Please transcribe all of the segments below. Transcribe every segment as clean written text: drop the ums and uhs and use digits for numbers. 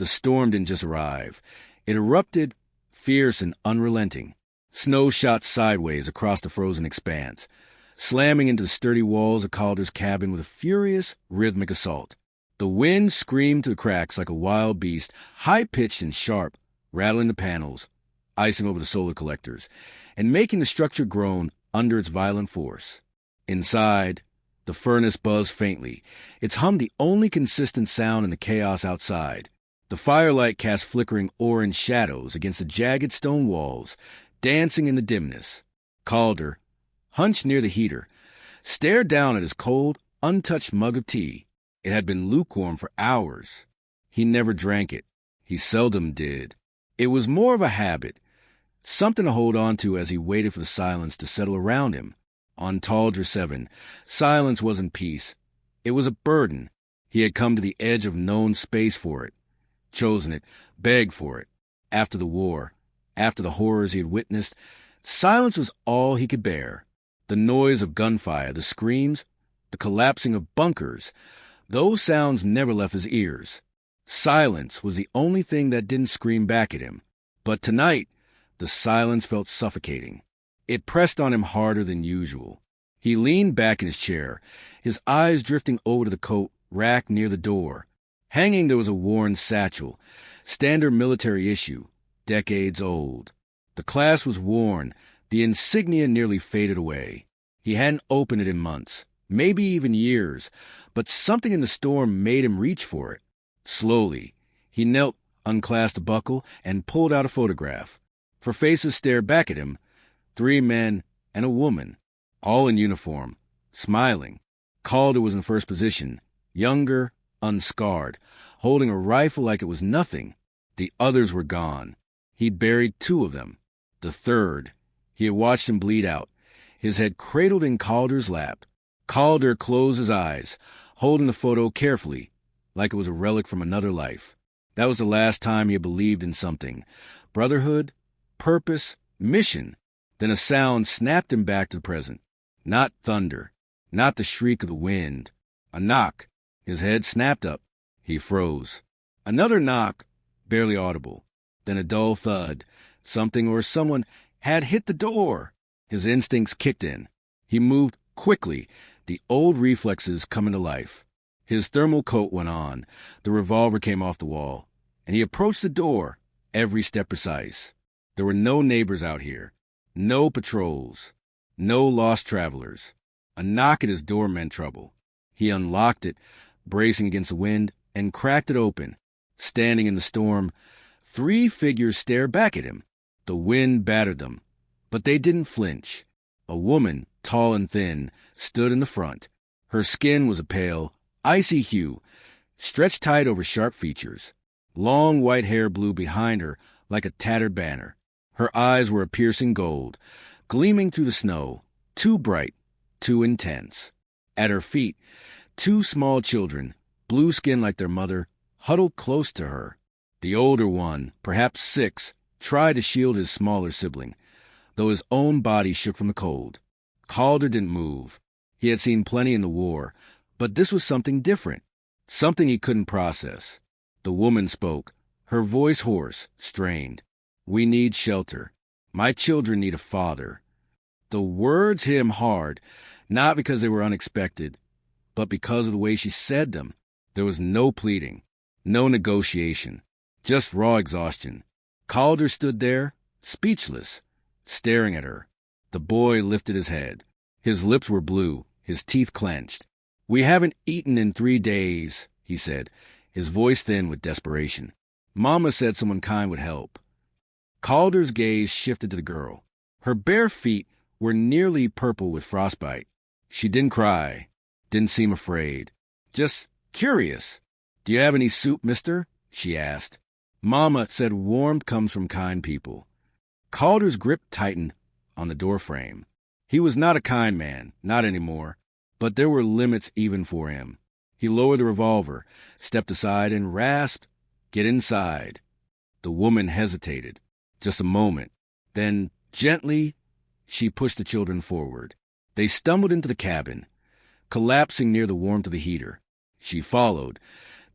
The storm didn't just arrive. It erupted, fierce and unrelenting. Snow shot sideways across the frozen expanse, slamming into the sturdy walls of Calder's cabin with a furious, rhythmic assault. The wind screamed through the cracks like a wild beast, high-pitched and sharp, rattling the panels, icing over the solar collectors, and making the structure groan under its violent force. Inside, the furnace buzzed faintly, its hum the only consistent sound in the chaos outside. The firelight cast flickering orange shadows against the jagged stone walls, dancing in the dimness. Calder, hunched near the heater, stared down at his cold, untouched mug of tea. It had been lukewarm for hours. He never drank it. He seldom did. It was more of a habit, something to hold on to as he waited for the silence to settle around him. On Taldra 7, silence wasn't peace. It was a burden. He had come to the edge of known space for it, chosen it, begged for it. After the war, after the horrors he had witnessed, silence was all he could bear. The noise of gunfire, the screams, the collapsing of bunkers, those sounds never left his ears. Silence was the only thing that didn't scream back at him. But tonight, the silence felt suffocating. It pressed on him harder than usual. He leaned back in his chair, his eyes drifting over to the coat rack near the door. Hanging there was a worn satchel, standard military issue, decades old. The clasp was worn, the insignia nearly faded away. He hadn't opened it in months, maybe even years, but something in the storm made him reach for it. Slowly, he knelt, unclasped the buckle, and pulled out a photograph. For faces stared back at him, 3 men and a woman, all in uniform, smiling. Calder was in first position, younger, unscarred, holding a rifle like it was nothing. The others were gone. He'd buried 2 of them. The third, he had watched him bleed out, his head cradled in Calder's lap. Calder closed his eyes, holding the photo carefully, like it was a relic from another life. That was the last time he had believed in something. Brotherhood, purpose, mission. Then a sound snapped him back to the present. Not thunder, not the shriek of the wind. A knock. His head snapped up. He froze. Another knock, barely audible. Then a dull thud. Something or someone had hit the door. His instincts kicked in. He moved quickly, the old reflexes coming to life. His thermal coat went on. The revolver came off the wall. And he approached the door, every step precise. There were no neighbors out here. No patrols. No lost travelers. A knock at his door meant trouble. He unlocked it, bracing against the wind, and cracked it open. Standing in the storm, 3 figures stared back at him. The wind battered them, but they didn't flinch. A woman, tall and thin, stood in the front. Her skin was a pale, icy hue, stretched tight over sharp features. Long white hair blew behind her like a tattered banner. Her eyes were a piercing gold, gleaming through the snow, too bright, too intense. At her feet, 2 small children, blue-skinned like their mother, huddled close to her. The older one, perhaps 6, tried to shield his smaller sibling, though his own body shook from the cold. Calder didn't move. He had seen plenty in the war, but this was something different, something he couldn't process. The woman spoke, her voice hoarse, strained. "We need shelter. My children need a father." The words hit him hard, not because they were unexpected, but because of the way she said them. There was no pleading, no negotiation, just raw exhaustion. Calder stood there, speechless, staring at her. The boy lifted his head. His lips were blue, his teeth clenched. "We haven't eaten in 3 days," he said, his voice thin with desperation. "Mama said someone kind would help." Calder's gaze shifted to the girl. Her bare feet were nearly purple with frostbite. She didn't cry, didn't seem afraid, just curious. "Do you have any soup, mister?" she asked. "Mama said warmth comes from kind people." Calder's grip tightened on the doorframe. He was not a kind man, not anymore, but there were limits even for him. He lowered the revolver, stepped aside, and rasped, "Get inside." The woman hesitated. Just a moment. Then, gently, she pushed the children forward. They stumbled into the cabin, collapsing near the warmth of the heater. She followed,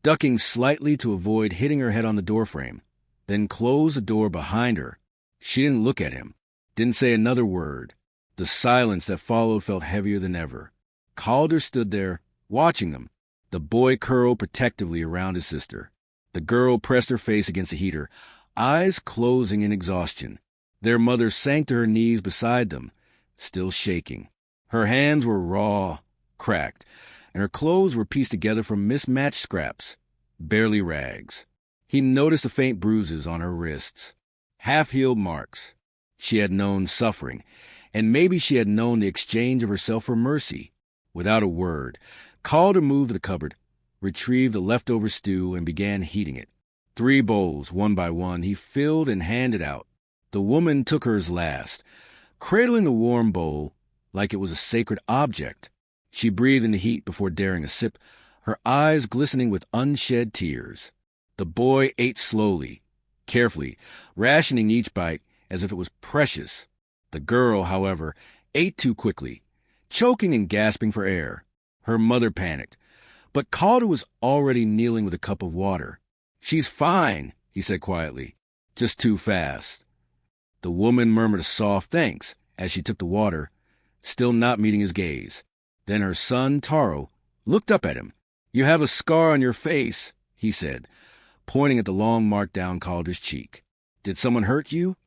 ducking slightly to avoid hitting her head on the doorframe, then closed the door behind her. She didn't look at him, didn't say another word. The silence that followed felt heavier than ever. Calder stood there, watching them. The boy curled protectively around his sister. The girl pressed her face against the heater, eyes closing in exhaustion. Their mother sank to her knees beside them, still shaking. Her hands were raw, cracked, and her clothes were pieced together from mismatched scraps, barely rags. He noticed the faint bruises on her wrists, half-healed marks. She had known suffering, and maybe she had known the exchange of herself for mercy. Without a word, Calder moved to the cupboard, retrieved the leftover stew, and began heating it. 3 bowls, one by one, he filled and handed out. The woman took hers last, cradling the warm bowl like it was a sacred object. She breathed in the heat before daring a sip, her eyes glistening with unshed tears. The boy ate slowly, carefully, rationing each bite as if it was precious. The girl, however, ate too quickly, choking and gasping for air. Her mother panicked, but Calder was already kneeling with a cup of water. "She's fine," he said quietly, "just too fast." The woman murmured a soft thanks as she took the water, still not meeting his gaze. Then her son, Taro, looked up at him. "You have a scar on your face," he said, pointing at the long mark down Calder's cheek. "Did someone hurt you?"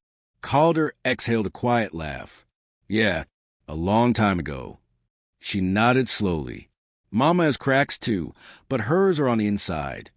Calder exhaled a quiet laugh. "Yeah, a long time ago." She nodded slowly. "Mama has cracks too, but hers are on the inside."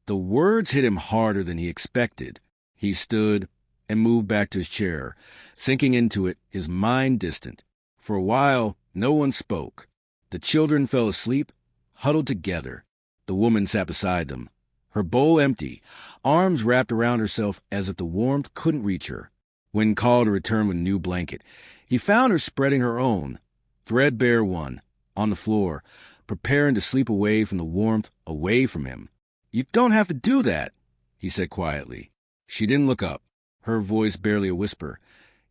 The words hit him harder than he expected. He stood and moved back to his chair, sinking into it, his mind distant. For a while, no one spoke. The children fell asleep, huddled together. The woman sat beside them, her bowl empty, arms wrapped around herself as if the warmth couldn't reach her. When Calder returned with a new blanket, he found her spreading her own, threadbare one, on the floor, preparing to sleep away from the warmth, away from him. "You don't have to do that," he said quietly. She didn't look up, her voice barely a whisper.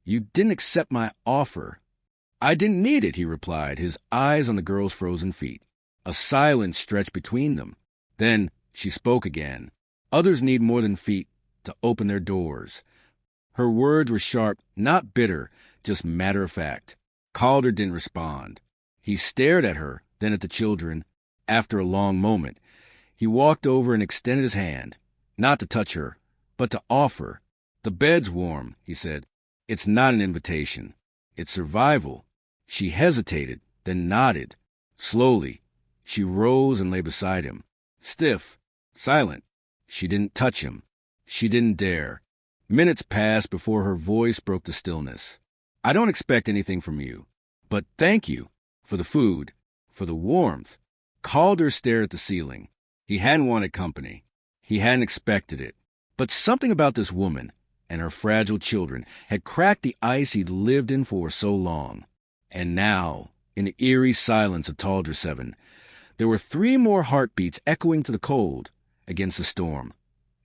"You didn't accept my offer." "I didn't need it," he replied, his eyes on the girl's frozen feet. A silence stretched between them. Then she spoke again. "Others need more than feet to open their doors." Her words were sharp, not bitter, just matter-of-fact. Calder didn't respond. He stared at her, then at the children. After a long moment, he walked over and extended his hand, not to touch her, but to offer. "The bed's warm," he said. "It's not an invitation. It's survival." She hesitated, then nodded. Slowly, she rose and lay beside him, stiff, silent. She didn't touch him. She didn't dare. Minutes passed before her voice broke the stillness. "I don't expect anything from you, but thank you for the food, for the warmth." Calder stared at the ceiling. He hadn't wanted company. He hadn't expected it. But something about this woman and her fragile children had cracked the ice he'd lived in for so long. And now, in the eerie silence of Taldra 7, there were 3 more heartbeats echoing to the cold against the storm.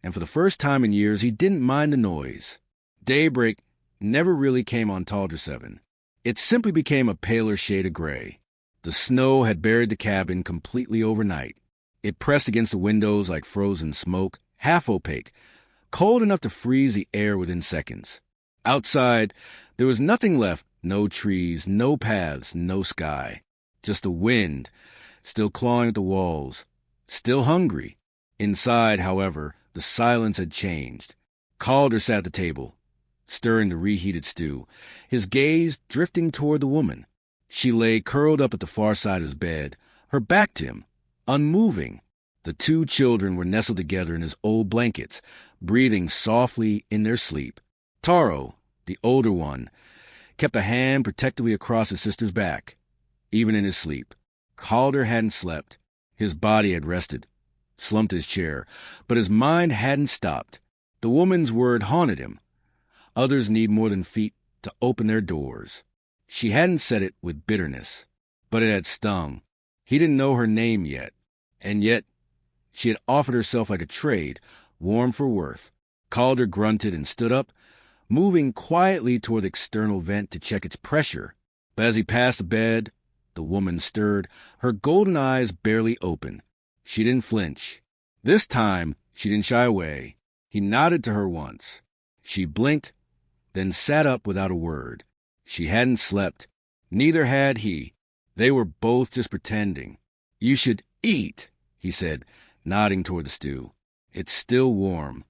And for the first time in years, he didn't mind the noise. Daybreak never really came on Taldra 7. It simply became a paler shade of gray. The snow had buried the cabin completely overnight. It pressed against the windows like frozen smoke, half opaque, cold enough to freeze the air within seconds. Outside, there was nothing left, no trees, no paths, no sky. Just the wind, still clawing at the walls, still hungry. Inside, however, the silence had changed. Calder sat at the table, stirring the reheated stew, his gaze drifting toward the woman. She lay curled up at the far side of his bed, her back to him, unmoving. The 2 children were nestled together in his old blankets, breathing softly in their sleep. Taro, the older one, kept a hand protectively across his sister's back, even in his sleep. Calder hadn't slept. His body had rested, slumped his chair, but his mind hadn't stopped. The woman's word haunted him. Others need more than feet to open their doors. She hadn't said it with bitterness, but it had stung. He didn't know her name yet, and yet she had offered herself like a trade, warm for worth. Calder grunted and stood up, moving quietly toward the external vent to check its pressure. But as he passed the bed, the woman stirred, her golden eyes barely open. She didn't flinch. This time, she didn't shy away. He nodded to her once. She blinked, then sat up without a word. She hadn't slept. Neither had he. They were both just pretending. "You should eat," he said, nodding toward the stew. "It's still warm."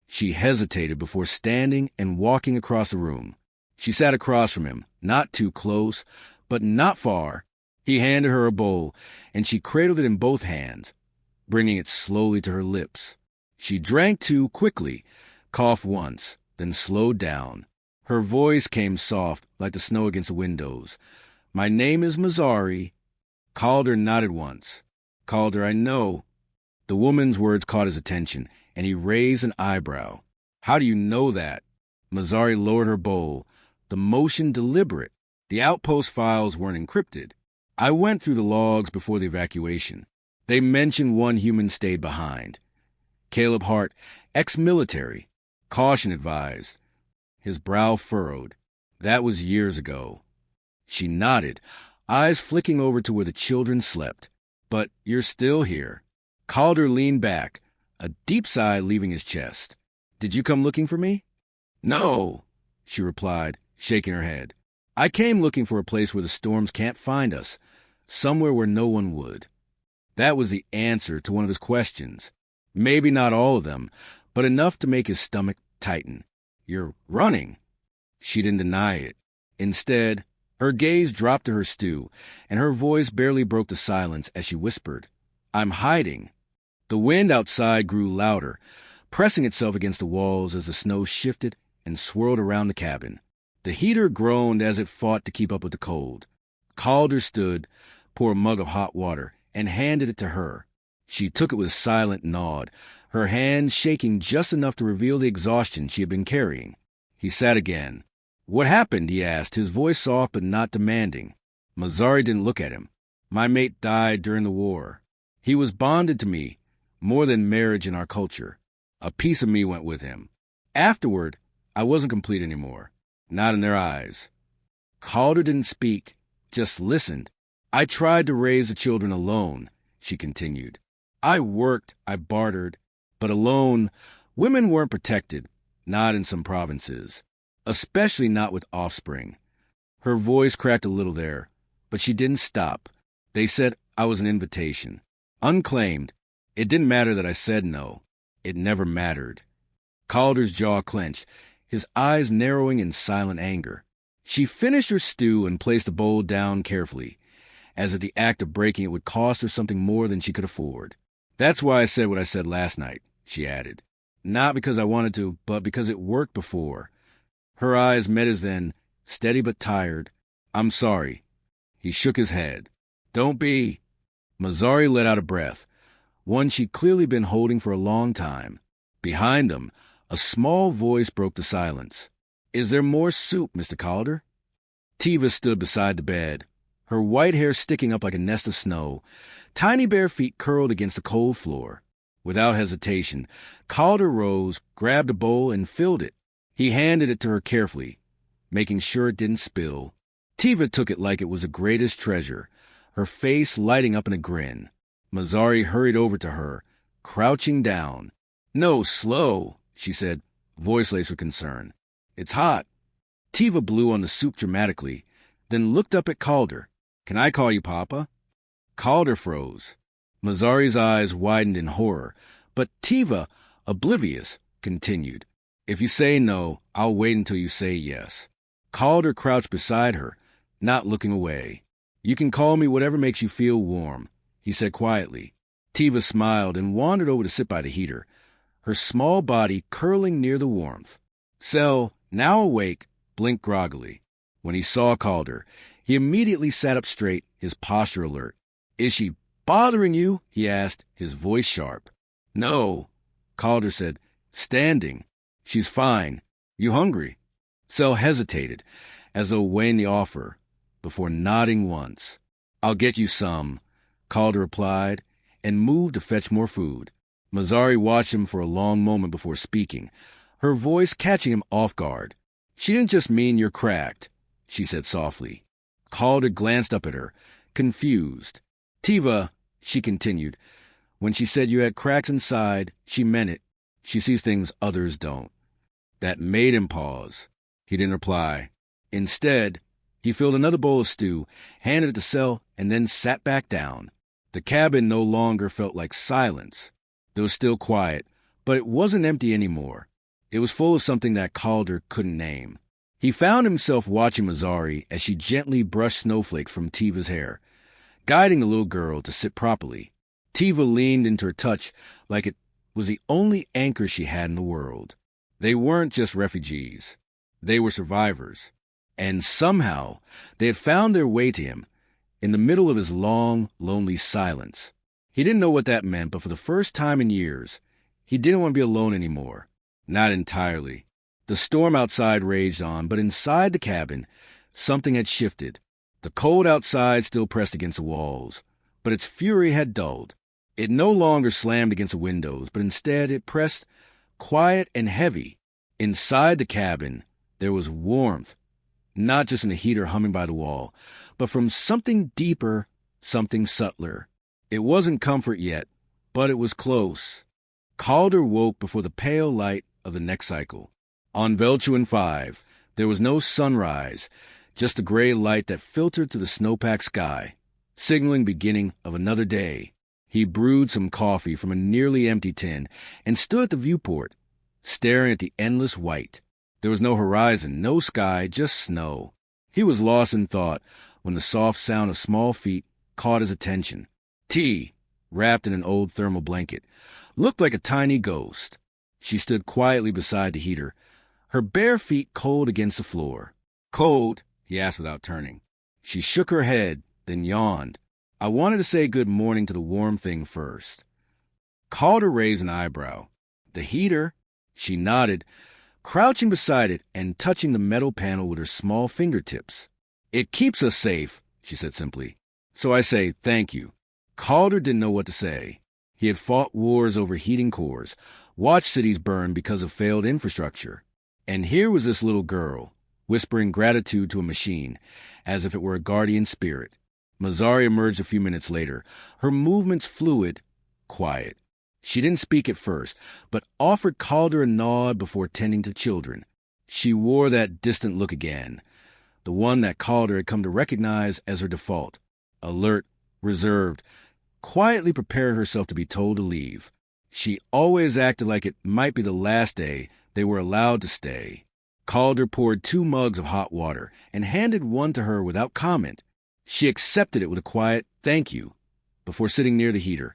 She hesitated before standing and walking across the room. She sat across from him, not too close, but not far. He handed her a bowl, and she cradled it in both hands, bringing it slowly to her lips. She drank too quickly, coughed once, then slowed down. Her voice came soft, like the snow against the windows. "My name is Mazzari." Calder nodded once. "Calder, I know." The woman's words caught his attention, and he raised an eyebrow. "How do you know that?" Mazzari lowered her bowl, the motion deliberate. "The outpost files weren't encrypted. I went through the logs before the evacuation. They mentioned one human stayed behind. Caleb Hart, ex-military. Caution advised." His brow furrowed. "That was years ago." She nodded, eyes flicking over to where the children slept. "But you're still here." Calder leaned back, a deep sigh leaving his chest. "Did you come looking for me?" "No," she replied, shaking her head. "I came looking for a place where the storms can't find us, somewhere where no one would." That was the answer to one of his questions. Maybe not all of them, but enough to make his stomach tighten. "You're running." She didn't deny it. Instead, her gaze dropped to her stew, and her voice barely broke the silence as she whispered, "I'm hiding." The wind outside grew louder, pressing itself against the walls as the snow shifted and swirled around the cabin. The heater groaned as it fought to keep up with the cold. Calder stood, poured a mug of hot water, and handed it to her. She took it with a silent nod, her hand shaking just enough to reveal the exhaustion she had been carrying. He sat again. "What happened?" he asked, his voice soft but not demanding. Mazzari didn't look at him. "My mate died during the war. He was bonded to me, more than marriage in our culture. A piece of me went with him. Afterward, I wasn't complete anymore. Not in their eyes." Calder didn't speak, just listened. "I tried to raise the children alone," she continued. "I worked, I bartered, but alone, women weren't protected, not in some provinces, especially not with offspring." Her voice cracked a little there, but she didn't stop. "They said I was an invitation. Unclaimed. It didn't matter that I said no. It never mattered." Calder's jaw clenched, his eyes narrowing in silent anger. She finished her stew and placed the bowl down carefully, as if the act of breaking it would cost her something more than she could afford. "That's why I said what I said last night," she added. "Not because I wanted to, but because it worked before." Her eyes met his then, steady but tired. "I'm sorry." He shook his head. "Don't be." Mazzari let out a breath, one she'd clearly been holding for a long time. Behind them, a small voice broke the silence. "Is there more soup, Mr. Calder?" Tiva stood beside the bed, her white hair sticking up like a nest of snow, tiny bare feet curled against the cold floor. Without hesitation, Calder rose, grabbed a bowl, and filled it. He handed it to her carefully, making sure it didn't spill. Tiva took it like it was the greatest treasure, her face lighting up in a grin. Mazzari hurried over to her, crouching down. "No, slow," she said, voiceless with concern. "It's hot." Tiva blew on the soup dramatically, then looked up at Calder. "Can I call you Papa?" Calder froze. Mazzari's eyes widened in horror, but Tiva, oblivious, continued. "If you say no, I'll wait until you say yes." Calder crouched beside her, not looking away. "You can call me whatever makes you feel warm," he said quietly. Tiva smiled and wandered over to sit by the heater, her small body curling near the warmth. Sel, now awake, blinked groggily. When he saw Calder, he immediately sat up straight, his posture alert. "Is she bothering you?" he asked, his voice sharp. "No," Calder said, standing. "She's fine. You hungry?" Sel hesitated, as though weighing the offer, before nodding once. "I'll get you some," Calder replied, and moved to fetch more food. Mazzari watched him for a long moment before speaking, her voice catching him off guard. "She didn't just mean you're cracked," she said softly. Calder glanced up at her, confused. "Tiva," she continued, When she said you had cracks inside, she meant it. She sees things others don't. That made him pause. He didn't reply. Instead, he filled another bowl of stew, handed it to Sel, and then sat back down. The cabin no longer felt like silence. It was still quiet, but it wasn't empty anymore. It was full of something that Calder couldn't name. He found himself watching Mazzari as she gently brushed snowflakes from Tiva's hair, guiding the little girl to sit properly. Tiva leaned into her touch like it was the only anchor she had in the world. They weren't just refugees. They were survivors. And somehow they had found their way to him in the middle of his long, lonely silence. He didn't know what that meant, but for the first time in years, he didn't want to be alone anymore. Not entirely. The storm outside raged on, but inside the cabin, something had shifted. The cold outside still pressed against the walls, but its fury had dulled. It no longer slammed against the windows, but instead it pressed quiet and heavy. Inside the cabin, there was warmth, not just in the heater humming by the wall, but from something deeper, something subtler. It wasn't comfort yet, but it was close. Calder woke before the pale light of the next cycle. On Velchuin 5, there was no sunrise, just a gray light that filtered through the snowpacked sky, signaling beginning of another day. He brewed some coffee from a nearly empty tin and stood at the viewport, staring at the endless white. There was no horizon, no sky, just snow. He was lost in thought when the soft sound of small feet caught his attention. T, wrapped in an old thermal blanket, looked like a tiny ghost. She stood quietly beside the heater, her bare feet cold against the floor. Cold? He asked without turning. She shook her head, then yawned. I wanted to say good morning to the warm thing first. Calder raised an eyebrow. The heater? She nodded, crouching beside it and touching the metal panel with her small fingertips. It keeps us safe, she said simply. So I say thank you. Calder didn't know what to say. He had fought wars over heating cores, watched cities burn because of failed infrastructure. And here was this little girl, whispering gratitude to a machine, as if it were a guardian spirit. Mazzari emerged a few minutes later, her movements fluid, quiet. She didn't speak at first, but offered Calder a nod before tending to children. She wore that distant look again, the one that Calder had come to recognize as her default, alert, reserved, quietly prepared herself to be told to leave. She always acted like it might be the last day they were allowed to stay. Calder poured 2 mugs of hot water and handed one to her without comment. She accepted it with a quiet thank you before sitting near the heater,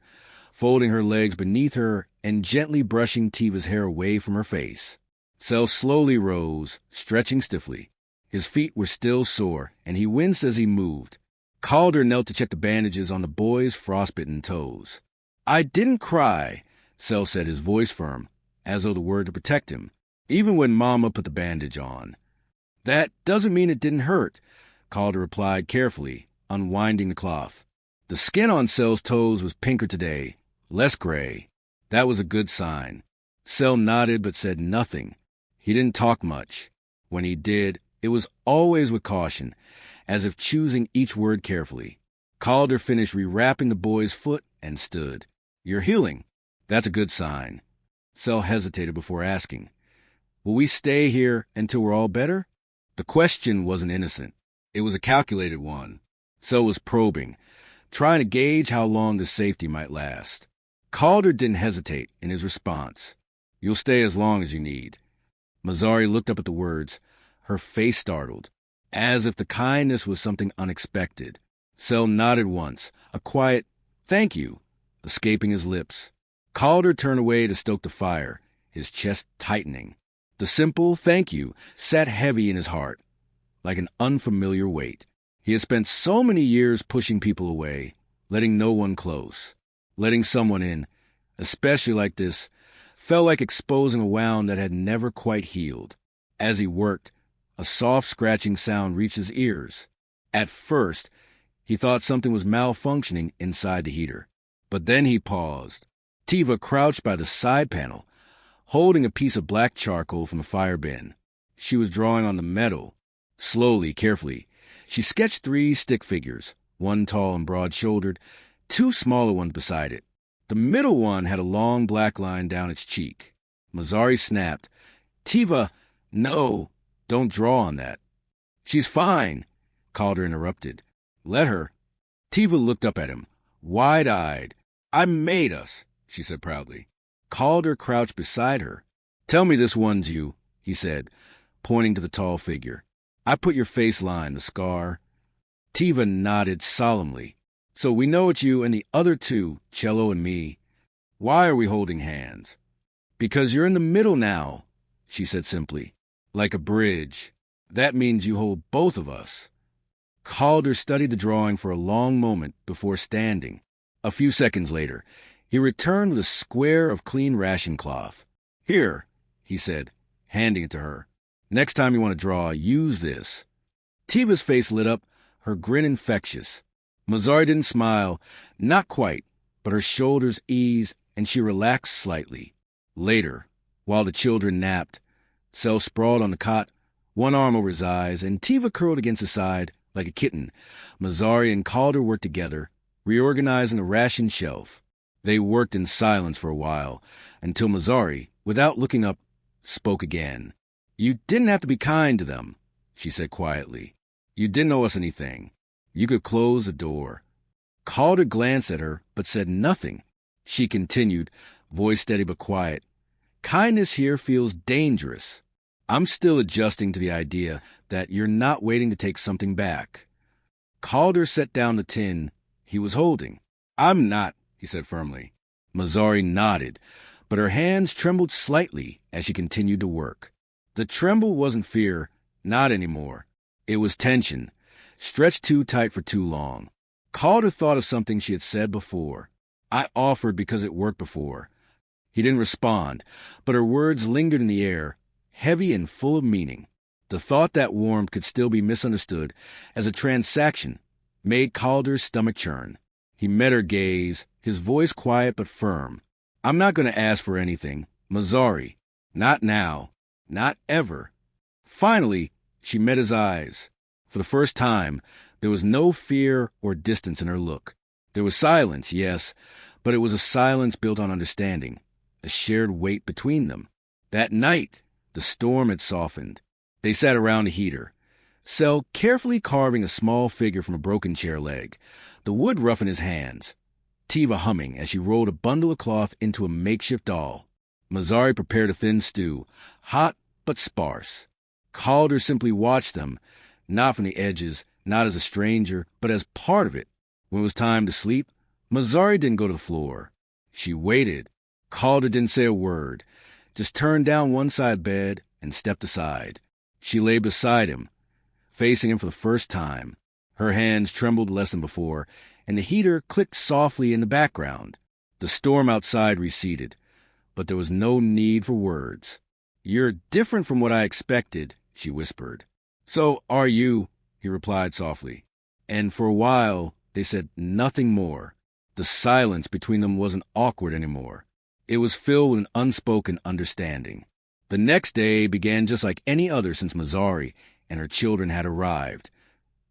folding her legs beneath her and gently brushing Tiva's hair away from her face. Sel slowly rose, stretching stiffly. His feet were still sore, and he winced as he moved. Calder knelt to check the bandages on the boy's frostbitten toes. I didn't cry, Sel said, his voice firm, as though the word to protect him, even when Mama put the bandage on. That doesn't mean it didn't hurt, Calder replied carefully, unwinding the cloth. The skin on Sel's toes was pinker today, less gray. That was a good sign. Sel nodded but said nothing. He didn't talk much. When he did, it was always with caution, as if choosing each word carefully. Calder finished rewrapping the boy's foot and stood. You're healing. That's a good sign. Sel hesitated before asking, will we stay here until we're all better? The question wasn't innocent. It was a calculated one. Sel was probing, trying to gauge how long the safety might last. Calder didn't hesitate in his response. You'll stay as long as you need. Mazzari looked up at the words, her face startled, as if the kindness was something unexpected. Sel nodded once, a quiet thank you escaping his lips. Calder turned away to stoke the fire, his chest tightening. The simple thank you sat heavy in his heart, like an unfamiliar weight. He had spent so many years pushing people away, letting no one close. Letting someone in, especially like this, felt like exposing a wound that had never quite healed. As he worked, a soft scratching sound reached his ears. At first, he thought something was malfunctioning inside the heater. But then he paused. Tiva crouched by the side panel, holding a piece of black charcoal from the fire bin. She was drawing on the metal. Slowly, carefully, she sketched 3 stick figures, one tall and broad-shouldered, 2 smaller ones beside it. The middle one had a long black line down its cheek. Mazzari snapped. Tiva, no, don't draw on that. She's fine, Calder interrupted. Let her. Tiva looked up at him, wide-eyed. I made us, she said proudly. Calder crouched beside her. Tell me this one's you, he said, pointing to the tall figure. I put your face line, the scar. Tiva nodded solemnly. So we know it's you and the other two, Cello and me. Why are we holding hands? Because you're in the middle now, she said simply. Like a bridge. That means you hold both of us. Calder studied the drawing for a long moment before standing. A few seconds later, he returned with a square of clean ration cloth. Here, he said, handing it to her. Next time you want to draw, use this. Tiva's face lit up, her grin infectious. Mazzari didn't smile, not quite, but her shoulders eased and she relaxed slightly. Later, while the children napped, Cell sprawled on the cot, one arm over his eyes, and Tiva curled against his side like a kitten. Mazzari and Calder worked together, reorganizing a ration shelf. They worked in silence for a while, until Mazzari, without looking up, spoke again. You didn't have to be kind to them, she said quietly. You didn't owe us anything. You could close the door. Calder glanced at her, but said nothing. She continued, voice steady but quiet. Kindness here feels dangerous. I'm still adjusting to the idea that you're not waiting to take something back. Calder set down the tin he was holding. I'm not, he said firmly. Mazzari nodded, but her hands trembled slightly as she continued to work. The tremble wasn't fear, not anymore. It was tension, stretched too tight for too long. Calder thought of something she had said before. I offered because it worked before. He didn't respond, but her words lingered in the air, heavy and full of meaning. The thought that warmth could still be misunderstood as a transaction made Calder's stomach churn. He met her gaze, his voice quiet but firm. I'm not going to ask for anything, Mazzari. Not now. Not ever. Finally, she met his eyes. For the first time, there was no fear or distance in her look. There was silence, yes, but it was a silence built on understanding, a shared weight between them. That night, the storm had softened. They sat around the heater, Cell carefully carving a small figure from a broken chair leg, the wood rough in his hands. Tiva humming as she rolled a bundle of cloth into a makeshift doll. Mazzari prepared a thin stew, hot but sparse. Calder simply watched them, not from the edges, not as a stranger, but as part of it. When it was time to sleep, Mazzari didn't go to the floor. She waited. Calder didn't say a word, just turned down one side bed and stepped aside. She lay beside him, facing him for the first time. Her hands trembled less than before, and the heater clicked softly in the background. The storm outside receded, but there was no need for words. You're different from what I expected, she whispered. So are you, he replied softly. And for a while, they said nothing more. The silence between them wasn't awkward anymore. It was filled with an unspoken understanding. The next day began just like any other since Mazzari and her children had arrived.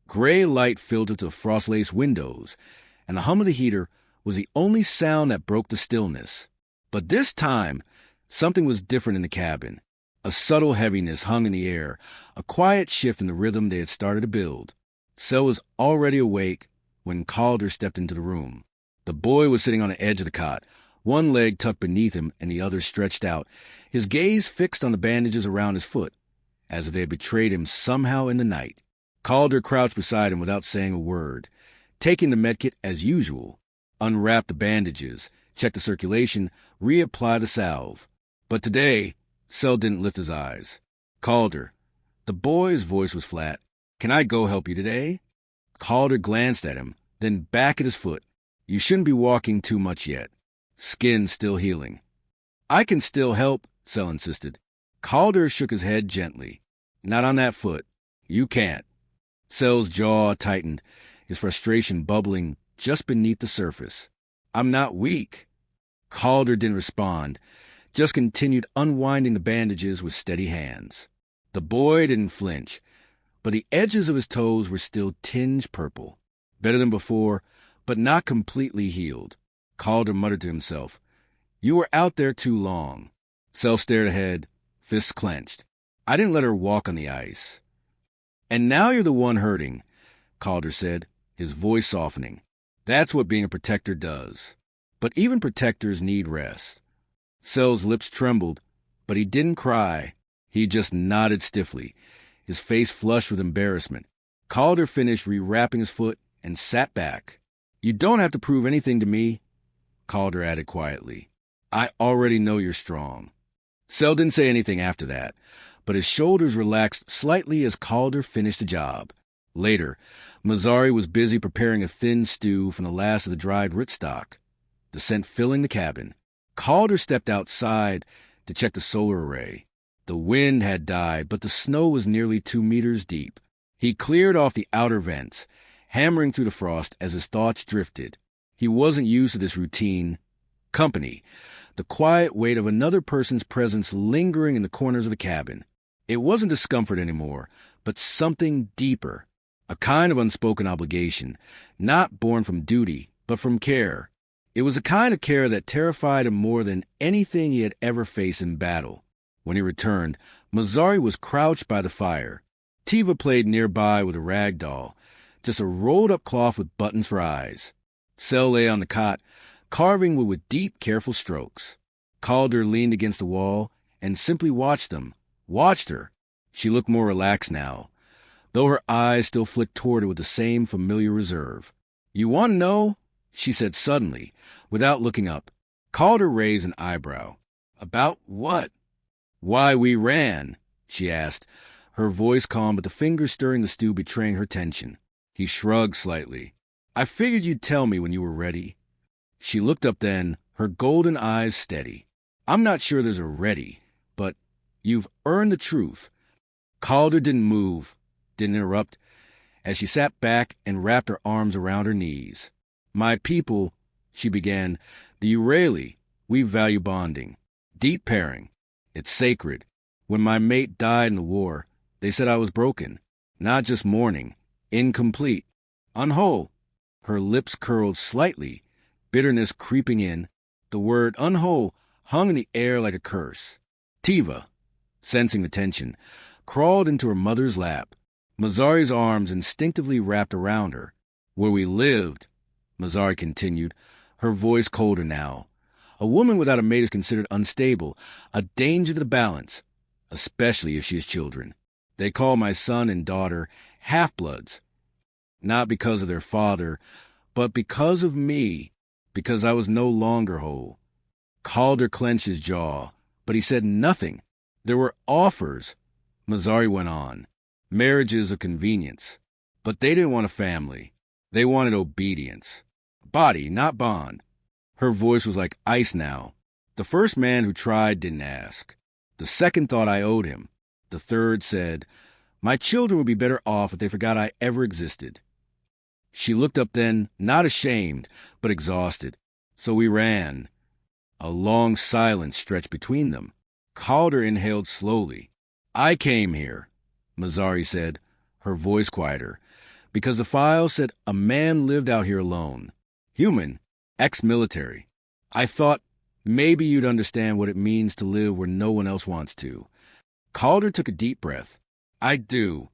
Gray light filtered through the frost-laced windows, and the hum of the heater was the only sound that broke the stillness. But this time, something was different in the cabin. A subtle heaviness hung in the air, a quiet shift in the rhythm they had started to build. Cell was already awake when Calder stepped into the room. The boy was sitting on the edge of the cot, one leg tucked beneath him and the other stretched out, his gaze fixed on the bandages around his foot, as if they had betrayed him somehow in the night. Calder crouched beside him without saying a word, taking the medkit as usual, unwrapped the bandages, checked the circulation, reapplied the salve. But today, Cell didn't lift his eyes. Calder. The boy's voice was flat. Can I go help you today? Calder glanced at him, then back at his foot. You shouldn't be walking too much yet. Skin still healing. I can still help, Cell insisted. Calder shook his head gently. Not on that foot. You can't. Cell's jaw tightened, his frustration bubbling just beneath the surface. I'm not weak. Calder didn't respond, just continued unwinding the bandages with steady hands. The boy didn't flinch, but the edges of his toes were still tinged purple. Better than before, but not completely healed. Calder muttered to himself. You were out there too long. Sel stared ahead, fists clenched. I didn't let her walk on the ice. And now you're the one hurting, Calder said, his voice softening. That's what being a protector does. But even protectors need rest. Sel's lips trembled, but he didn't cry. He just nodded stiffly, his face flushed with embarrassment. Calder finished rewrapping his foot and sat back. You don't have to prove anything to me, Calder added quietly. I already know you're strong. Sel didn't say anything after that, but his shoulders relaxed slightly as Calder finished the job. Later, Mazzari was busy preparing a thin stew from the last of the dried rootstock, the scent filling the cabin. Calder stepped outside to check the solar array. The wind had died, but the snow was nearly 2 meters deep. He cleared off the outer vents, hammering through the frost as his thoughts drifted. He wasn't used to this routine. Company, the quiet weight of another person's presence lingering in the corners of the cabin. It wasn't discomfort anymore, but something deeper, a kind of unspoken obligation, not born from duty, but from care. It was a kind of care that terrified him more than anything he had ever faced in battle. When he returned, Mazzari was crouched by the fire. Tiva played nearby with a rag doll, just a rolled-up cloth with buttons for eyes. Sel lay on the cot, carving wood with deep, careful strokes. Calder leaned against the wall and simply watched them, watched her. She looked more relaxed now, though her eyes still flicked toward her with the same familiar reserve. You want to know? She said suddenly, without looking up. Calder raised an eyebrow. About what? Why we ran, she asked, her voice calm but the fingers stirring the stew betraying her tension. He shrugged slightly. I figured you'd tell me when you were ready. She looked up then, her golden eyes steady. I'm not sure there's a ready, but you've earned the truth. Calder didn't move, didn't interrupt, as she sat back and wrapped her arms around her knees. My people, she began, the Urali, we value bonding, deep pairing. It's sacred. When my mate died in the war, they said I was broken, not just mourning, incomplete, unwhole. Her lips curled slightly, bitterness creeping in. The word unwhole hung in the air like a curse. Tiva, sensing the tension, crawled into her mother's lap. Mazzari's arms instinctively wrapped around her. Where we lived, Mazzari continued, her voice colder now. A woman without a mate is considered unstable, a danger to the balance, especially if she has children. They call my son and daughter half-bloods, not because of their father, but because of me, because I was no longer whole. Calder clenched his jaw, but he said nothing. There were offers, Mazzari went on, marriages of convenience, but they didn't want a family. They wanted obedience. Body, not bond. Her voice was like ice now. The first man who tried didn't ask. The second thought I owed him. The third said, my children would be better off if they forgot I ever existed. She looked up then, not ashamed, but exhausted. So we ran. A long silence stretched between them. Calder inhaled slowly. I came here, Mazzari said, her voice quieter, because the file said a man lived out here alone. Human, ex-military. I thought maybe you'd understand what it means to live where no one else wants to. Calder took a deep breath. I do.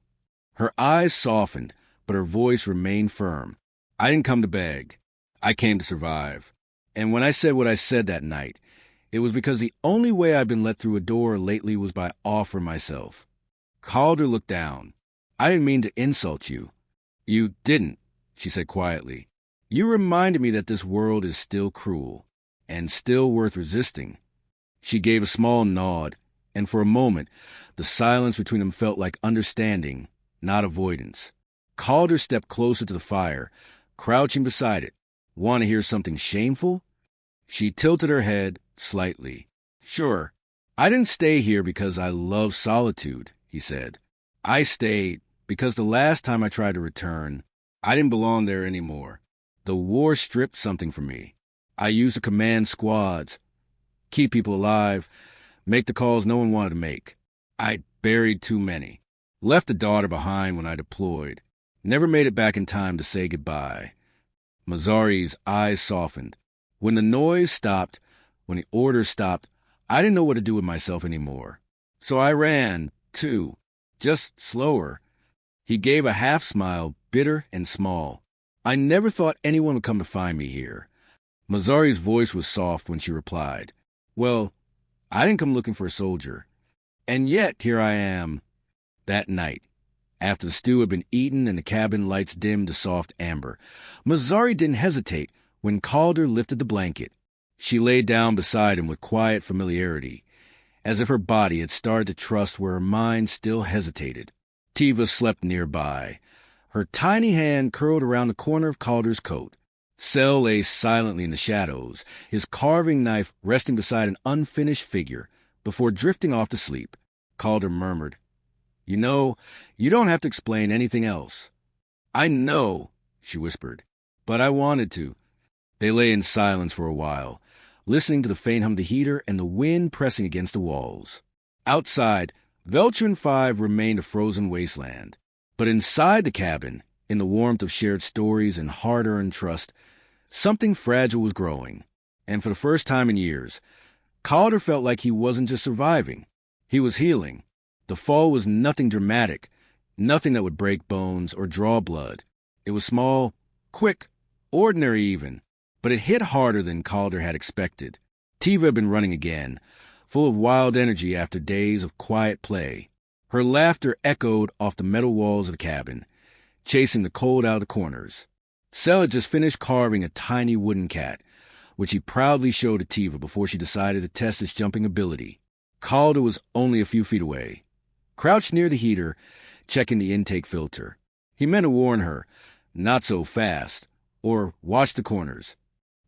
Her eyes softened, but her voice remained firm. I didn't come to beg. I came to survive. And when I said what I said that night, it was because the only way I've been let through a door lately was by offering myself. Calder looked down. I didn't mean to insult you. You didn't, she said quietly. You reminded me that this world is still cruel, and still worth resisting. She gave a small nod, and for a moment, the silence between them felt like understanding, not avoidance. Calder stepped closer to the fire, crouching beside it. Want to hear something shameful? She tilted her head slightly. Sure. I didn't stay here because I love solitude, he said. I stayed because the last time I tried to return, I didn't belong there anymore. The war stripped something from me. I used to command squads, keep people alive, make the calls no one wanted to make. I buried too many. Left a daughter behind when I deployed. Never made it back in time to say goodbye. Mazzari's eyes softened. When the noise stopped, when the orders stopped, I didn't know what to do with myself anymore. So I ran, too, just slower. He gave a half smile, bitter and small. I never thought anyone would come to find me here. Mazzari's voice was soft when she replied, Well, I didn't come looking for a soldier. And yet here I am. That night, after the stew had been eaten and the cabin lights dimmed to soft amber, Mazzari didn't hesitate when Calder lifted the blanket. She lay down beside him with quiet familiarity, as if her body had started to trust where her mind still hesitated. Tiva slept nearby, her tiny hand curled around the corner of Calder's coat. Sel lay silently in the shadows, his carving knife resting beside an unfinished figure, before drifting off to sleep. Calder murmured, You know, you don't have to explain anything else. I know, she whispered, but I wanted to. They lay in silence for a while, listening to the faint hum of the heater and the wind pressing against the walls. Outside, Veltrin 5 remained a frozen wasteland. But inside the cabin, in the warmth of shared stories and hard-earned trust, something fragile was growing. And for the first time in years, Calder felt like he wasn't just surviving. He was healing. The fall was nothing dramatic, nothing that would break bones or draw blood. It was small, quick, ordinary even, but it hit harder than Calder had expected. Tiva had been running again, full of wild energy after days of quiet play. Her laughter echoed off the metal walls of the cabin, chasing the cold out of the corners. Sel had just finished carving a tiny wooden cat, which he proudly showed to Tiva before she decided to test its jumping ability. Calder was only a few feet away, crouched near the heater, checking the intake filter. He meant to warn her, not so fast, or watch the corners.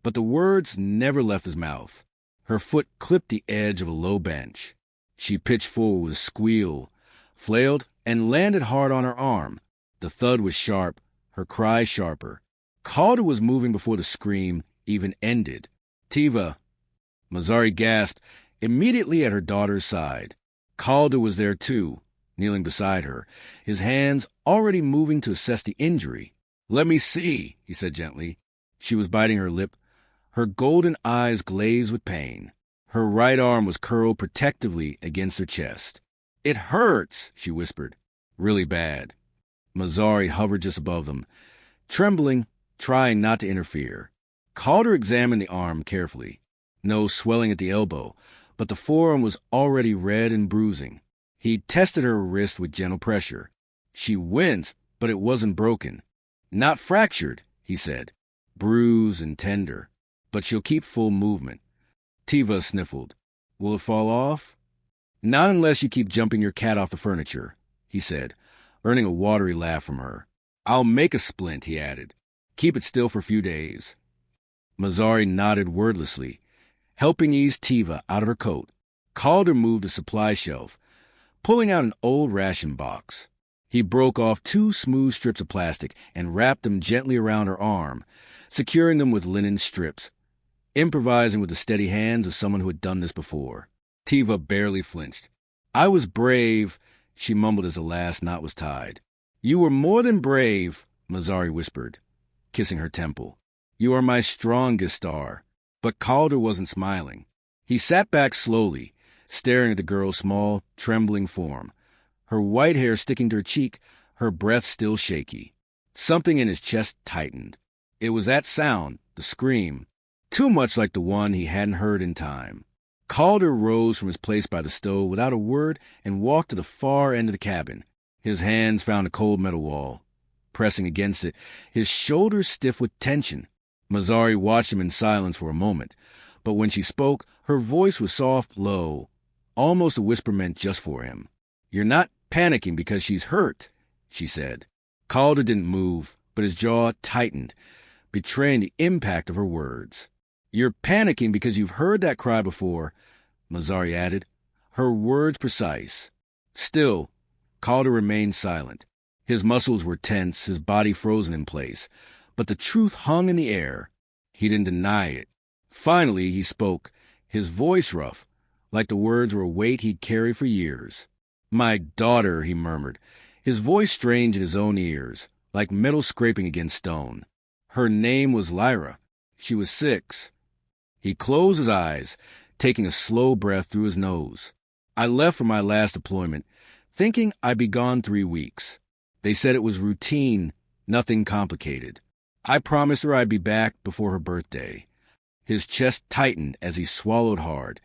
But the words never left his mouth. Her foot clipped the edge of a low bench. She pitched forward with a squeal, flailed, and landed hard on her arm. The thud was sharp, her cry sharper. Calder was moving before the scream even ended. Tiva, Mazzari gasped, immediately at her daughter's side. Calder was there too, kneeling beside her, his hands already moving to assess the injury. Let me see, he said gently. She was biting her lip, her golden eyes glazed with pain. Her right arm was curled protectively against her chest. It hurts, she whispered. Really bad. Mazzari hovered just above them, trembling, trying not to interfere. Calder examined the arm carefully. No swelling at the elbow, but the forearm was already red and bruising. He tested her wrist with gentle pressure. She winced, but it wasn't broken. Not fractured, he said. Bruised and tender. But she'll keep full movement. Tiva sniffled. Will it fall off? Not unless you keep jumping your cat off the furniture, he said, earning a watery laugh from her. I'll make a splint, he added. Keep it still for a few days. Mazzari nodded wordlessly, helping ease Tiva out of her coat. Calder moved the supply shelf, pulling out an old ration box. He broke off 2 smooth strips of plastic and wrapped them gently around her arm, securing them with linen strips, improvising with the steady hands of someone who had done this before. Tiva barely flinched. I was brave, she mumbled as the last knot was tied. You were more than brave, Mazzari whispered, kissing her temple. You are my strongest star. But Calder wasn't smiling. He sat back slowly, staring at the girl's small, trembling form, her white hair sticking to her cheek, her breath still shaky. Something in his chest tightened. It was that sound, the scream, too much like the one he hadn't heard in time. Calder rose from his place by the stove without a word and walked to the far end of the cabin. His hands found a cold metal wall, pressing against it, his shoulders stiff with tension. Mazzari watched him in silence for a moment, but when she spoke, her voice was soft, low, almost a whisper meant just for him. You're not panicking because she's hurt, she said. Calder didn't move, but his jaw tightened, betraying the impact of her words. You're panicking because you've heard that cry before, Mazzari added, her words precise. Still, Calder remained silent. His muscles were tense, his body frozen in place, but the truth hung in the air. He didn't deny it. Finally, he spoke, his voice rough, like the words were a weight he'd carried for years. My daughter, he murmured, his voice strange in his own ears, like metal scraping against stone. Her name was Lyra. She was 6. He closed his eyes, taking a slow breath through his nose. I left for my last deployment, thinking I'd be gone 3 weeks. They said it was routine, nothing complicated. I promised her I'd be back before her birthday. His chest tightened as he swallowed hard,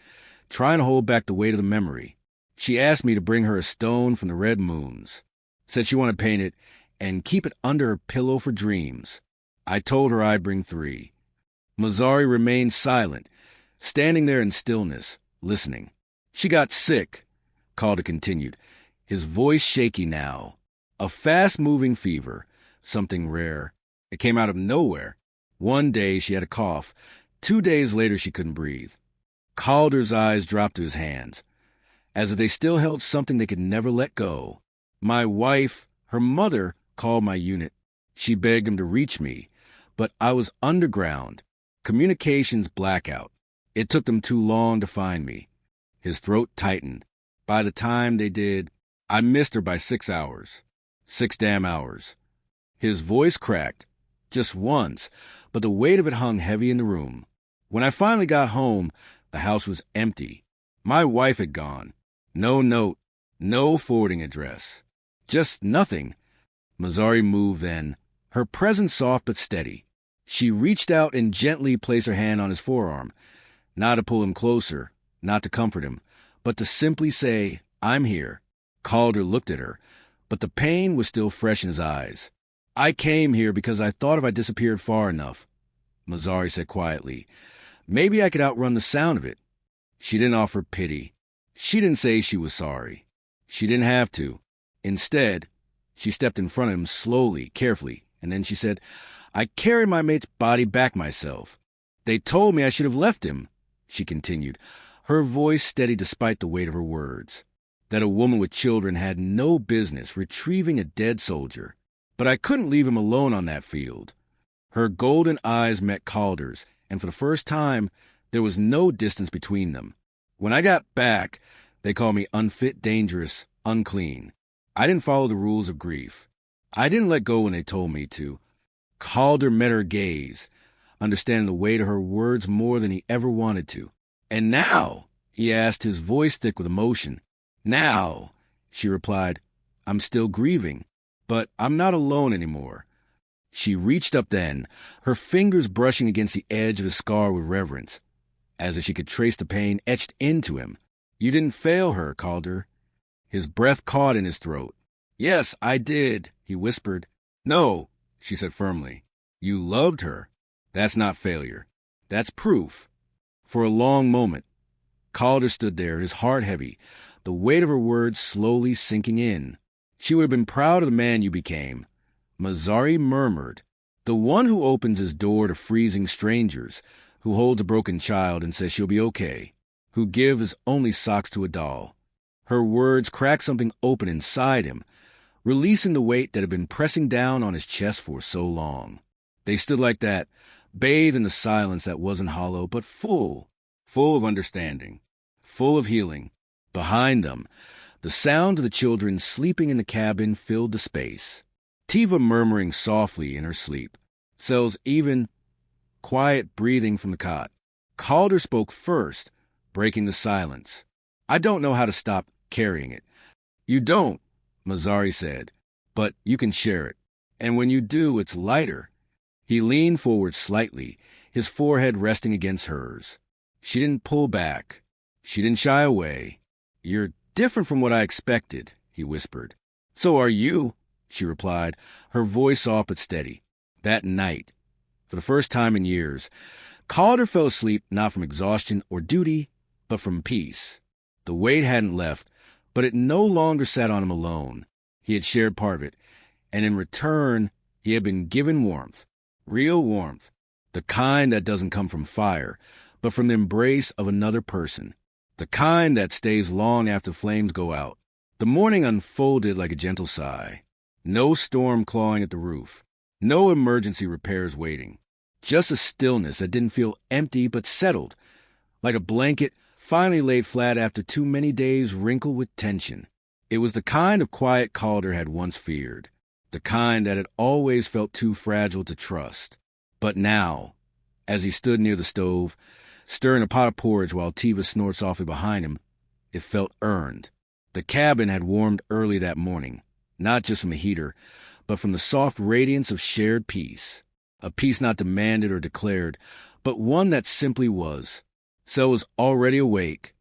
trying to hold back the weight of the memory. She asked me to bring her a stone from the red moons. Said she wanted to paint it and keep it under her pillow for dreams. I told her I'd bring 3. Mazzari remained silent, standing there in stillness, listening. She got sick, Calder continued, his voice shaky now. A fast-moving fever, something rare. It came out of nowhere. One day she had a cough. 2 days later she couldn't breathe. Calder's eyes dropped to his hands, as if they still held something they could never let go. My wife, her mother, called my unit. She begged him to reach me, but I was underground. Communications blackout. It took them too long to find me. His throat tightened. By the time they did, I missed her by 6 hours. 6 damn hours. His voice cracked, just once, but the weight of it hung heavy in the room. When I finally got home, the house was empty. My wife had gone. No note, no forwarding address. Just nothing. Mazzari moved then, her presence soft but steady. She reached out and gently placed her hand on his forearm, not to pull him closer, not to comfort him, but to simply say, "I'm here." Calder looked at her, but the pain was still fresh in his eyes. "I came here because I thought if I disappeared far enough," Mazzari said quietly, "maybe I could outrun the sound of it." She didn't offer pity. She didn't say she was sorry. She didn't have to. Instead, she stepped in front of him slowly, carefully, and then she said, "I carried my mate's body back myself. They told me I should have left him," she continued, her voice steady despite the weight of her words, "that a woman with children had no business retrieving a dead soldier. But I couldn't leave him alone on that field." Her golden eyes met Calder's, and for the first time, there was no distance between them. When I got back, they called me unfit, dangerous, unclean. I didn't follow the rules of grief. I didn't let go when they told me to. Calder met her gaze, understanding the weight of her words more than he ever wanted to. "And now?" he asked, his voice thick with emotion. "Now," she replied, "I'm still grieving, but I'm not alone anymore." She reached up then, her fingers brushing against the edge of the scar with reverence, as if she could trace the pain etched into him. "You didn't fail her, Calder." His breath caught in his throat. "Yes, I did," he whispered. "No," she said firmly. "You loved her. That's not failure. That's proof." For a long moment, Calder stood there, his heart heavy, the weight of her words slowly sinking in. "She would have been proud of the man you became." Mazzari murmured, "The one who opens his door to freezing strangers, who holds a broken child and says she'll be okay, who gives his only socks to a doll." Her words cracked something open inside him, releasing the weight that had been pressing down on his chest for so long. They stood like that, bathed in the silence that wasn't hollow, but full of understanding, full of healing. Behind them, the sound of the children sleeping in the cabin filled the space. Tiva murmuring softly in her sleep. Sel's even, quiet breathing from the cot. Calder spoke first, breaking the silence. "I don't know how to stop carrying it." "You don't," Mazzari said, "but you can share it. And when you do, it's lighter." He leaned forward slightly, his forehead resting against hers. She didn't pull back. She didn't shy away. "You're different from what I expected," he whispered. "So are you," she replied, her voice soft but steady. That night, for the first time in years, Calder fell asleep not from exhaustion or duty, but from peace. The weight hadn't left, but it no longer sat on him alone. He had shared part of it, and in return, he had been given warmth. Real warmth. The kind that doesn't come from fire, but from the embrace of another person. The kind that stays long after flames go out. The morning unfolded like a gentle sigh. No storm clawing at the roof. No emergency repairs waiting. Just a stillness that didn't feel empty but settled, like a blanket finally laid flat after too many days wrinkled with tension. It was the kind of quiet Calder had once feared, the kind that had always felt too fragile to trust. But now, as he stood near the stove, stirring a pot of porridge while Tiva snored softly behind him. It felt earned. The cabin had warmed early that morning, not just from the heater, but from the soft radiance of shared peace. A peace not demanded or declared, but one that simply was. Sel was already awake,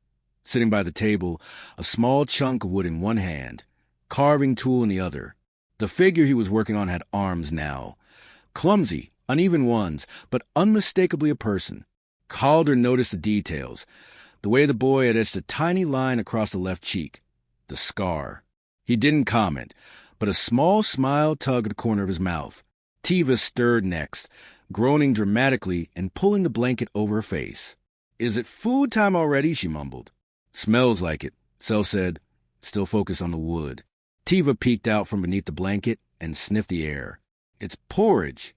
sitting by the table, a small chunk of wood in one hand, carving tool in the other. The figure he was working on had arms now. Clumsy, uneven ones, but unmistakably a person. Calder noticed the details. The way the boy had etched a tiny line across the left cheek. The scar. He didn't comment, but a small smile tugged at the corner of his mouth. Tiva stirred next, groaning dramatically and pulling the blanket over her face. "Is it food time already?" she mumbled. "Smells like it," Sel said, still focused on the wood. Tiva peeked out from beneath the blanket and sniffed the air. "It's porridge."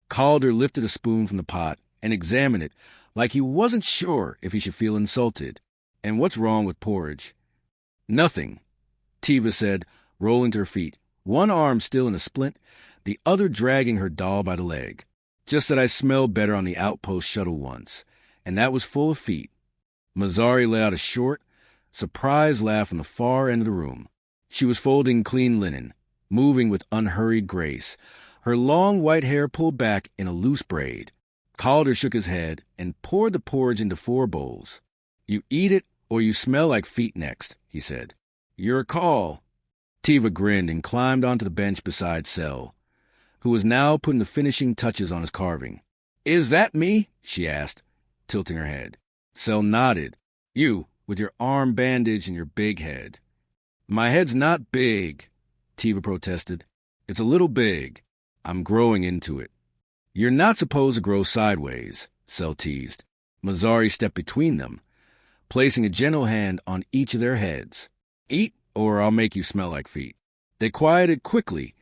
Calder lifted a spoon from the pot and examined it like he wasn't sure if he should feel insulted. "And what's wrong with porridge?" "Nothing," Tiva said, rolling to her feet, one arm still in a splint, the other dragging her doll by the leg. "Just that I smelled better on the outpost shuttle once, and that was full of feet." Mazzari let out a short, surprised laugh from the far end of the room. She was folding clean linen, moving with unhurried grace, her long white hair pulled back in a loose braid. Calder shook his head and poured the porridge into 4 bowls. "You eat it or you smell like feet next," he said. "Your call." Tiva grinned and climbed onto the bench beside Sel, who was now putting the finishing touches on his carving. "Is that me?" she asked, tilting her head. Sel nodded. "You, with your arm bandage and your big head." "My head's not big," Tiva protested. "It's a little big. I'm growing into it." "You're not supposed to grow sideways," Sel teased. Mazzari stepped between them, placing a gentle hand on each of their heads. "Eat, or I'll make you smell like feet." They quieted quickly,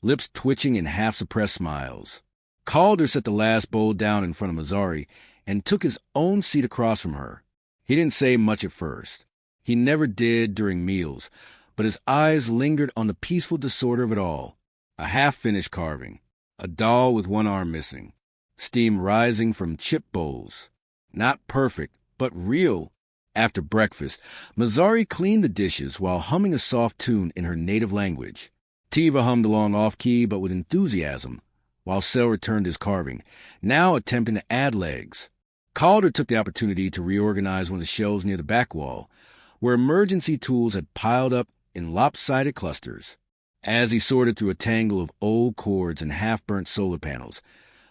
lips twitching in half-suppressed smiles. Calder set the last bowl down in front of Mazzari and took his own seat across from her. He didn't say much at first. He never did during meals, but his eyes lingered on the peaceful disorder of it all. A half-finished carving, a doll with one arm missing, steam rising from chip bowls. Not perfect, but real. After breakfast, Mazzari cleaned the dishes while humming a soft tune in her native language. Tiva hummed along off-key but with enthusiasm, while Sel returned his carving, now attempting to add legs. Calder took the opportunity to reorganize one of the shelves near the back wall, where emergency tools had piled up in lopsided clusters. As he sorted through a tangle of old cords and half-burnt solar panels,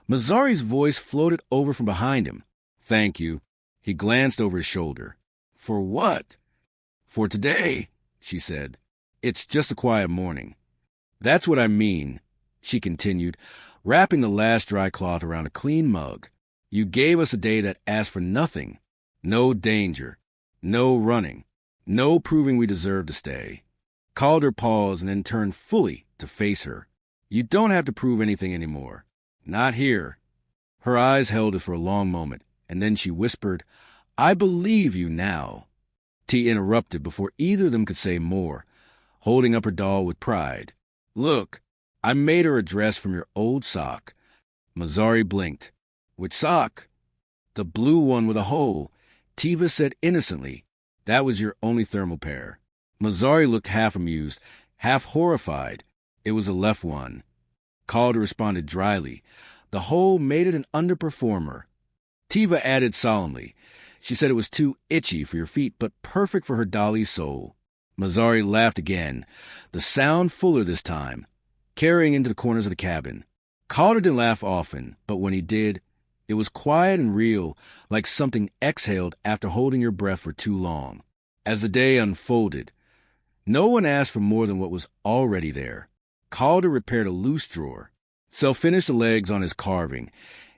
Mazzari's voice floated over from behind him. "Thank you." He glanced over his shoulder. "For what?" "For today," she said. "It's just a quiet morning." "That's what I mean," she continued, wrapping the last dry cloth around a clean mug. "You gave us a day that asked for nothing. No danger. No running. No proving we deserve to stay." Calder paused and then turned fully to face her. "You don't have to prove anything anymore. Not here." Her eyes held it for a long moment, and then she whispered, "I believe you now." T interrupted before either of them could say more, holding up her doll with pride. "Look, I made her a dress from your old sock." Mazzari blinked. "Which sock?" "The blue one with a hole." Tiva said innocently, "That was your only thermal pair." Mazzari looked half amused, half horrified. "It was the left one." Calder responded dryly. "The hole made it an underperformer." Tiva added solemnly. "She said it was too itchy for your feet, but perfect for her dolly's soul." Mazzari laughed again, the sound fuller this time, carrying into the corners of the cabin. Calder didn't laugh often, but when he did, it was quiet and real, like something exhaled after holding your breath for too long. As the day unfolded, no one asked for more than what was already there. Calder repaired a loose drawer. Sel finished the legs on his carving,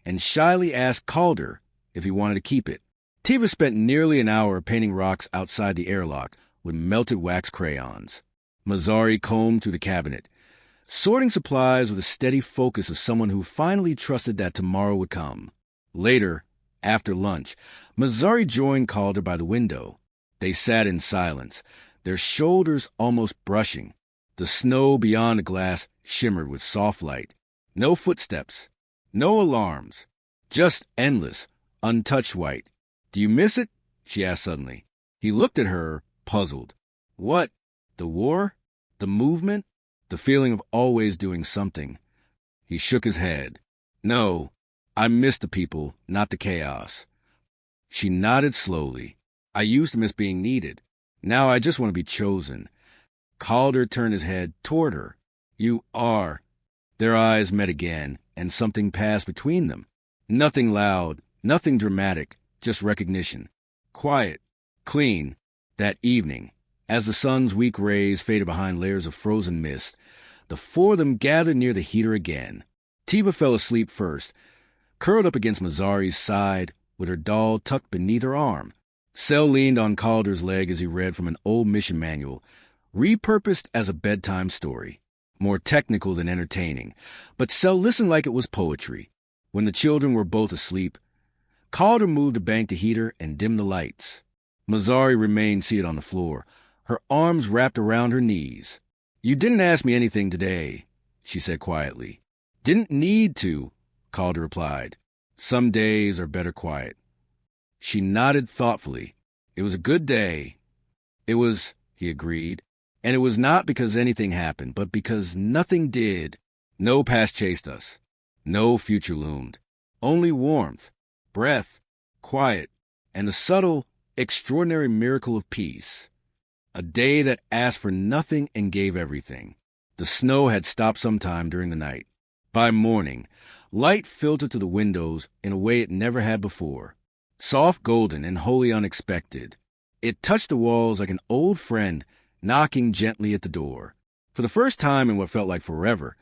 and shyly asked Calder if he wanted to keep it. Tiva spent nearly an hour painting rocks outside the airlock with melted wax crayons. Mazzari combed through the cabinet, sorting supplies with a steady focus of someone who finally trusted that tomorrow would come. Later, after lunch, Mazzari joined Calder by the window. They sat in silence, their shoulders almost brushing. The snow beyond the glass shimmered with soft light. No footsteps, no alarms, just endless, untouched white. Do you miss it? She asked suddenly. He looked at her, puzzled. What? The war? The movement? The feeling of always doing something? He shook his head. No, I miss the people, not the chaos. She nodded slowly. I used to miss being needed. Now I just want to be chosen. Calder turned his head toward her. You are. Their eyes met again, and something passed between them. Nothing loud, nothing dramatic, just recognition. Quiet, clean, that evening. As the sun's weak rays faded behind layers of frozen mist, the four of them gathered near the heater again. Tiva fell asleep first, curled up against Mazzari's side, with her doll tucked beneath her arm. Sel leaned on Calder's leg as he read from an old mission manual, repurposed as a bedtime story. More technical than entertaining, but Sel listened like it was poetry. When the children were both asleep, Calder moved to bank the heater and dim the lights. Mazzari remained seated on the floor, her arms wrapped around her knees. You didn't ask me anything today, she said quietly. Didn't need to, Calder replied. Some days are better quiet. She nodded thoughtfully. It was a good day. It was, he agreed. And it was not because anything happened, but because nothing did. No past chased us. No future loomed. Only warmth, breath, quiet, and the subtle, extraordinary miracle of peace. A day that asked for nothing and gave everything. The snow had stopped sometime during the night. By morning, light filtered through the windows in a way it never had before. Soft golden and wholly unexpected. It touched the walls like an old friend knocking gently at the door. For the first time in what felt like forever,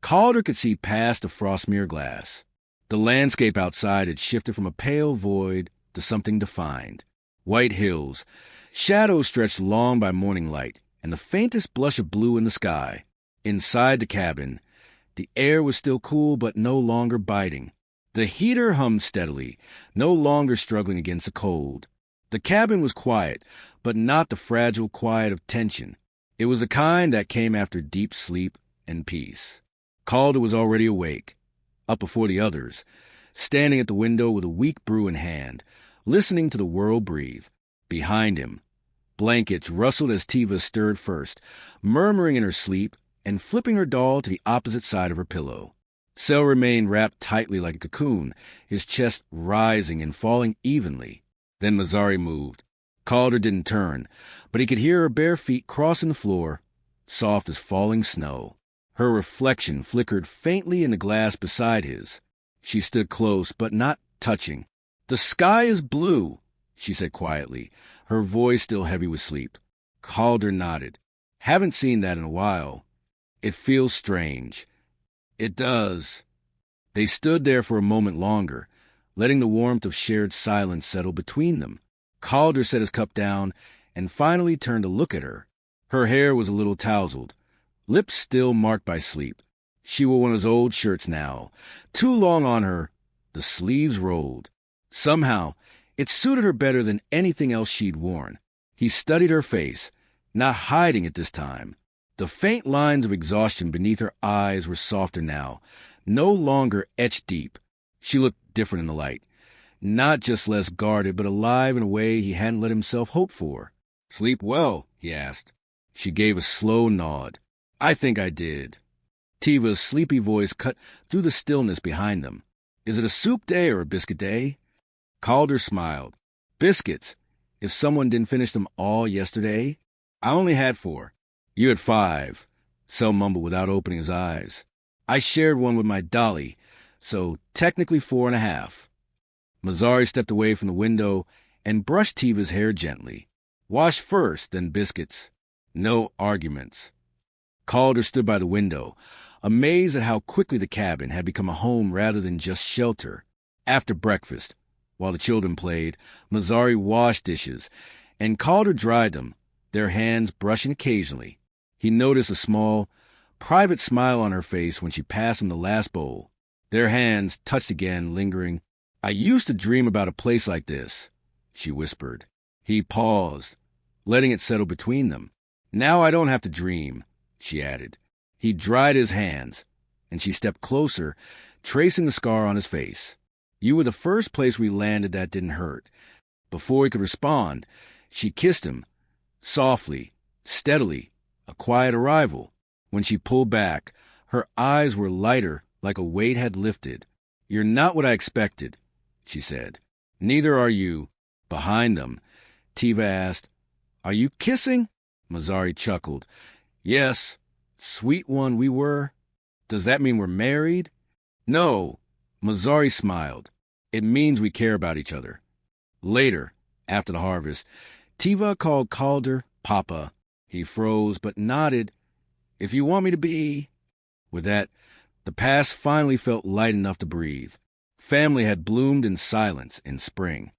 Calder could see past the frost-smeared glass. The landscape outside had shifted from a pale void to something defined. White hills, shadows stretched long by morning light, and the faintest blush of blue in the sky. Inside the cabin, the air was still cool but no longer biting. The heater hummed steadily, no longer struggling against the cold. The cabin was quiet, but not the fragile quiet of tension. It was the kind that came after deep sleep and peace. Calder was already awake, up before the others, standing at the window with a weak brew in hand, listening to the world breathe. Behind him, blankets rustled as Tiva stirred first, murmuring in her sleep and flipping her doll to the opposite side of her pillow. Sel remained wrapped tightly like a cocoon, his chest rising and falling evenly. Then Mazzari moved. Calder didn't turn, but he could hear her bare feet crossing the floor, soft as falling snow. Her reflection flickered faintly in the glass beside his. She stood close, but not touching. The sky is blue, she said quietly, her voice still heavy with sleep. Calder nodded. Haven't seen that in a while. It feels strange. It does. They stood there for a moment longer, letting the warmth of shared silence settle between them. Calder set his cup down and finally turned to look at her. Her hair was a little tousled, lips still marked by sleep. She wore one of those old shirts now, too long on her, the sleeves rolled. Somehow, it suited her better than anything else she'd worn. He studied her face, not hiding it this time. The faint lines of exhaustion beneath her eyes were softer now, no longer etched deep. She looked different in the light, not just less guarded, but alive in a way he hadn't let himself hope for. Sleep well? He asked. She gave a slow nod. I think I did. Tiva's sleepy voice cut through the stillness behind them. Is it a soup day or a biscuit day? Calder smiled. Biscuits, if someone didn't finish them all yesterday. I only had 4. You had 5, Sel mumbled without opening his eyes. I shared one with my dolly, so technically 4.5. Mazzari stepped away from the window and brushed Tiva's hair gently. Wash first, then biscuits. No arguments. Calder stood by the window, amazed at how quickly the cabin had become a home rather than just shelter. After breakfast, while the children played, Mazzari washed dishes, and Calder dried them, their hands brushing occasionally. He noticed a small, private smile on her face when she passed him the last bowl. Their hands touched again, lingering. I used to dream about a place like this, she whispered. He paused, letting it settle between them. Now I don't have to dream, she added. He dried his hands, and she stepped closer, tracing the scar on his face. You were the first place we landed that didn't hurt. Before he could respond, she kissed him, softly, steadily, a quiet arrival. When she pulled back, her eyes were lighter, like a weight had lifted. "You're not what I expected," she said. "Neither are you." Behind them, Tiva asked, "Are you kissing?" Mazzari chuckled. "Yes, sweet one we were. Does that mean we're married?" "No." Mazzari smiled. "It means we care about each other." Later, after the harvest, Tiva called Calder Papa. He froze, but nodded. "If you want me to be." With that, the past finally felt light enough to breathe. Family had bloomed in silence in spring.